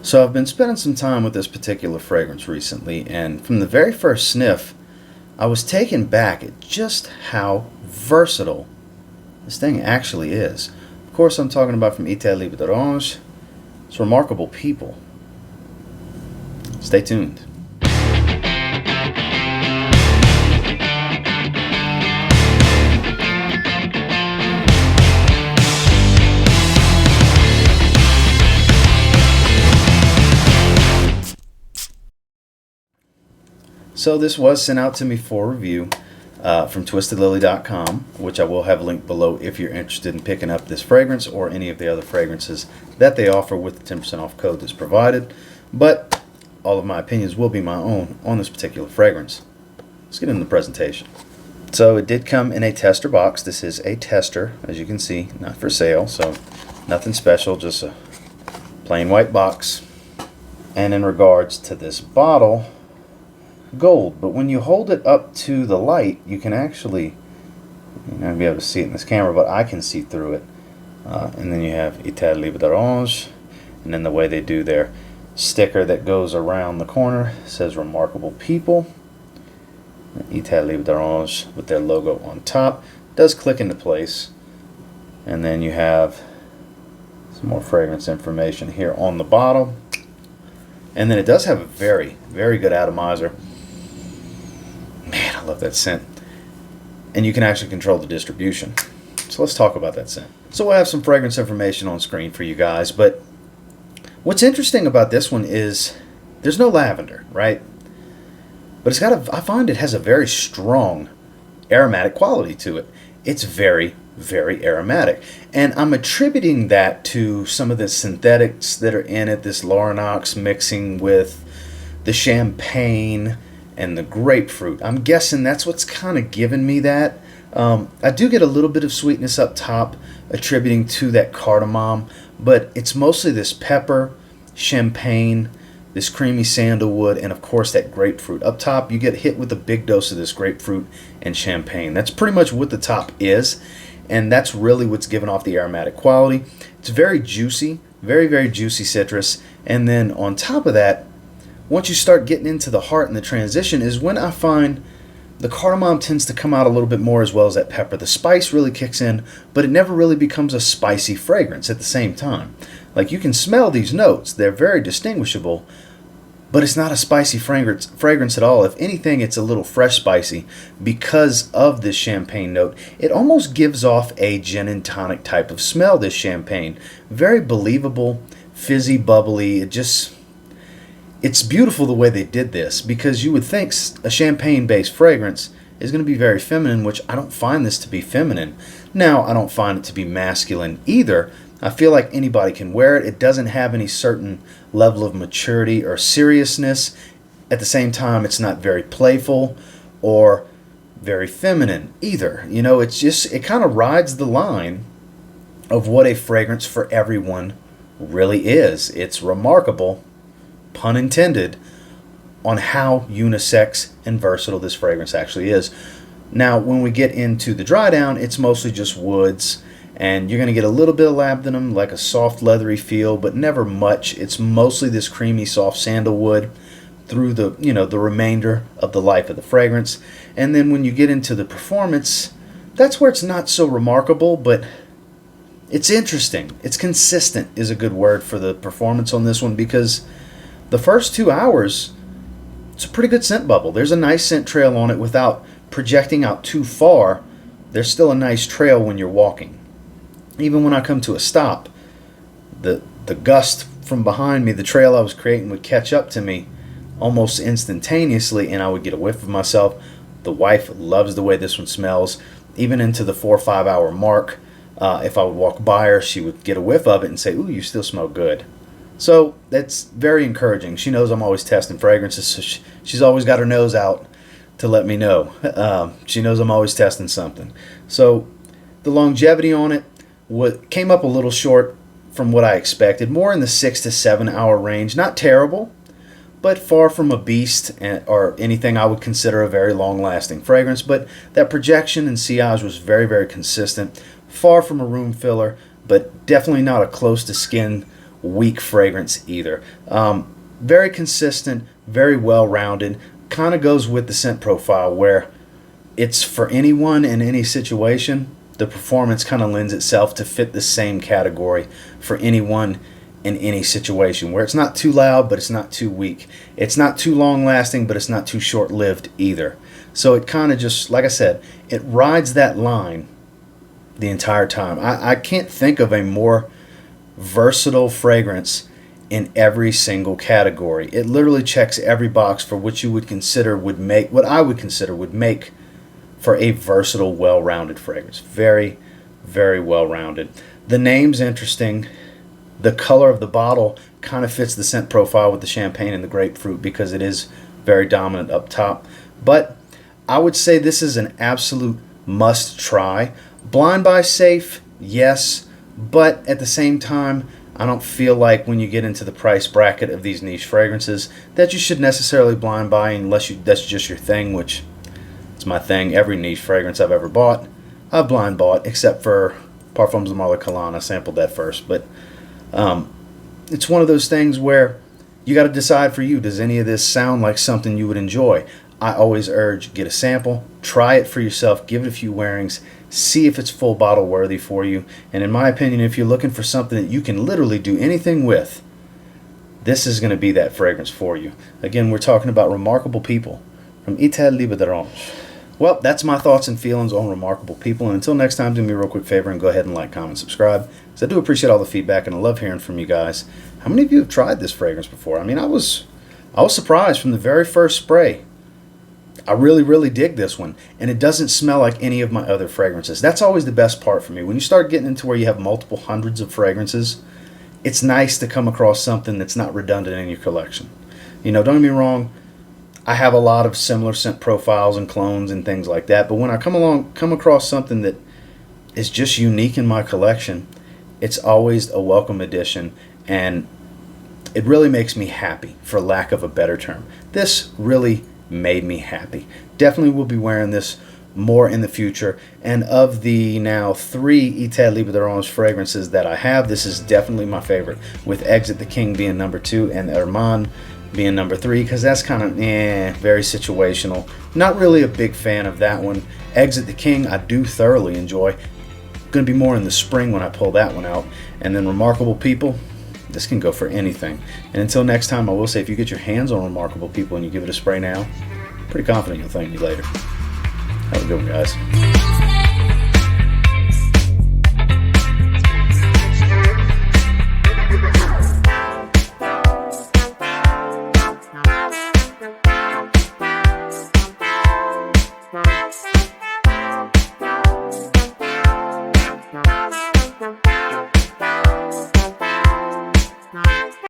So I've been spending some time with this particular fragrance recently, and from the very first sniff, I was taken back at just how versatile this thing actually is. Of course, I'm talking about from Etat Libre. It's remarkable people. Stay tuned. So this was sent out to me for review from twistedlily.com, which I will have linked below if you're interested in picking up this fragrance or any of the other fragrances that they offer with the 10% off code that's provided. But all of my opinions will be my own on this particular fragrance. Let's get into the presentation. So it did come in a tester box. This is a tester, as you can see, not for sale, so nothing special, just a plain white box. And in regards to this bottle, gold, but when you hold it up to the light, you can actually, you're not be able to see it in this camera, but I can see through it. And then you have Etat Libre, and then the way they do their sticker that goes around the corner says remarkable people. Etat Libre with their logo on top does click into place, and then you have some more fragrance information here on the bottle, and then it does have a very, very good atomizer. Man, I love that scent. And you can actually control the distribution. So let's talk about that scent. So we'll have some fragrance information on screen for you guys, but what's interesting about this one is there's no lavender, right? But it's got I find it has a very strong aromatic quality to it. It's very, very aromatic. And I'm attributing that to some of the synthetics that are in it, this Lauranox mixing with the champagne and the grapefruit. I'm guessing that's what's kind of giving me that. I do get a little bit of sweetness up top, attributing to that cardamom, but it's mostly this pepper, champagne, this creamy sandalwood, and of course that grapefruit. Up top, you get hit with a big dose of this grapefruit and champagne. That's pretty much what the top is, and that's really what's giving off the aromatic quality. It's very juicy, very, very juicy citrus, and then on top of that, once you start getting into the heart and the transition is when I find the cardamom tends to come out a little bit more, as well as that pepper. The spice really kicks in, but it never really becomes a spicy fragrance at the same time. Like, you can smell these notes. They're very distinguishable, but it's not a spicy fragrance at all. If anything, it's a little fresh spicy because of this champagne note. It almost gives off a gin and tonic type of smell, this champagne. Very believable, fizzy, bubbly. It's beautiful the way they did this, because you would think a champagne-based fragrance is going to be very feminine, which I don't find this to be feminine. Now, I don't find it to be masculine either. I feel like anybody can wear it. It doesn't have any certain level of maturity or seriousness. At the same time, it's not very playful or very feminine either. You know, it kind of rides the line of what a fragrance for everyone really is. It's remarkable, pun intended, on how unisex and versatile this fragrance actually is. Now, when we get into the dry down, it's mostly just woods, and you're going to get a little bit of labdanum, like a soft leathery feel, but never much. It's mostly this creamy soft sandalwood through the remainder of the life of the fragrance. And then when you get into the performance, that's where it's not so remarkable, but it's interesting. It's consistent is a good word for the performance on this one, because the first 2 hours, it's a pretty good scent bubble. There's a nice scent trail on it without projecting out too far. There's still a nice trail when you're walking. Even when I come to a stop, the gust from behind me, the trail I was creating, would catch up to me almost instantaneously, and I would get a whiff of myself. The wife loves the way this one smells. Even into the 4 or 5 hour mark, if I would walk by her, she would get a whiff of it and say, "Ooh, you still smell good." So that's very encouraging. She knows I'm always testing fragrances, so she's always got her nose out to let me know. She knows I'm always testing something. So the longevity on it came up a little short from what I expected, more in the 6 to 7 hour range. Not terrible, but far from a beast or anything I would consider a very long-lasting fragrance. But that projection and sillage was very, very consistent. Far from a room filler, but definitely not a close to skin weak fragrance either. Very consistent, very well-rounded, kind of goes with the scent profile where it's for anyone in any situation. The performance kind of lends itself to fit the same category for anyone in any situation, where it's not too loud, but it's not too weak. It's not too long-lasting, but it's not too short-lived either. So it kind of just, like I said, it rides that line the entire time. I can't think of a more versatile fragrance in every single category. It literally checks every box for what you would consider would make, what I would consider would make for a versatile, well-rounded fragrance. Very, very well-rounded. The name's interesting. The color of the bottle kind of fits the scent profile with the champagne and the grapefruit because it is very dominant up top. But I would say this is an absolute must-try. Blind buy safe, yes, but at the same time, I don't feel like when you get into the price bracket of these niche fragrances that you should necessarily blind buy unless that's just your thing, which it's my thing. Every niche fragrance I've ever bought, I've blind bought, except for Parfums de Marly-Calan. I sampled that first, but it's one of those things where you got to decide for you, does any of this sound like something you would enjoy? I always urge, get a sample, try it for yourself, give it a few wearings, see if it's full bottle worthy for you. And in my opinion, if you're looking for something that you can literally do anything with, this is going to be that fragrance for you. Again, we're talking about Remarkable People from Etat Libre. Well, that's my thoughts and feelings on Remarkable People. And until next time, do me a real quick favor and go ahead and like, comment, subscribe. Because I do appreciate all the feedback and I love hearing from you guys. How many of you have tried this fragrance before? I mean, I was surprised from the very first spray. I really, really dig this one. And it doesn't smell like any of my other fragrances. That's always the best part for me. When you start getting into where you have multiple hundreds of fragrances, it's nice to come across something that's not redundant in your collection. You know, don't get me wrong, I have a lot of similar scent profiles and clones and things like that, but when I come across something that is just unique in my collection, it's always a welcome addition, and it really makes me happy, for lack of a better term. This really made me happy. Definitely will be wearing this more in the future, and of the now 3 Etat Libre fragrances that I have, this is definitely my favorite, with Exit the King being number 2 and Herman being number 3, because that's kind of very situational. Not really a big fan of that one. Exit the King I do thoroughly enjoy. Going to be more in the spring when I pull that one out. And then Remarkable People, this can go for anything. And until next time, I will say, if you get your hands on Remarkable People and you give it a spray now, pretty confident you'll thank me later. Have a good one, guys.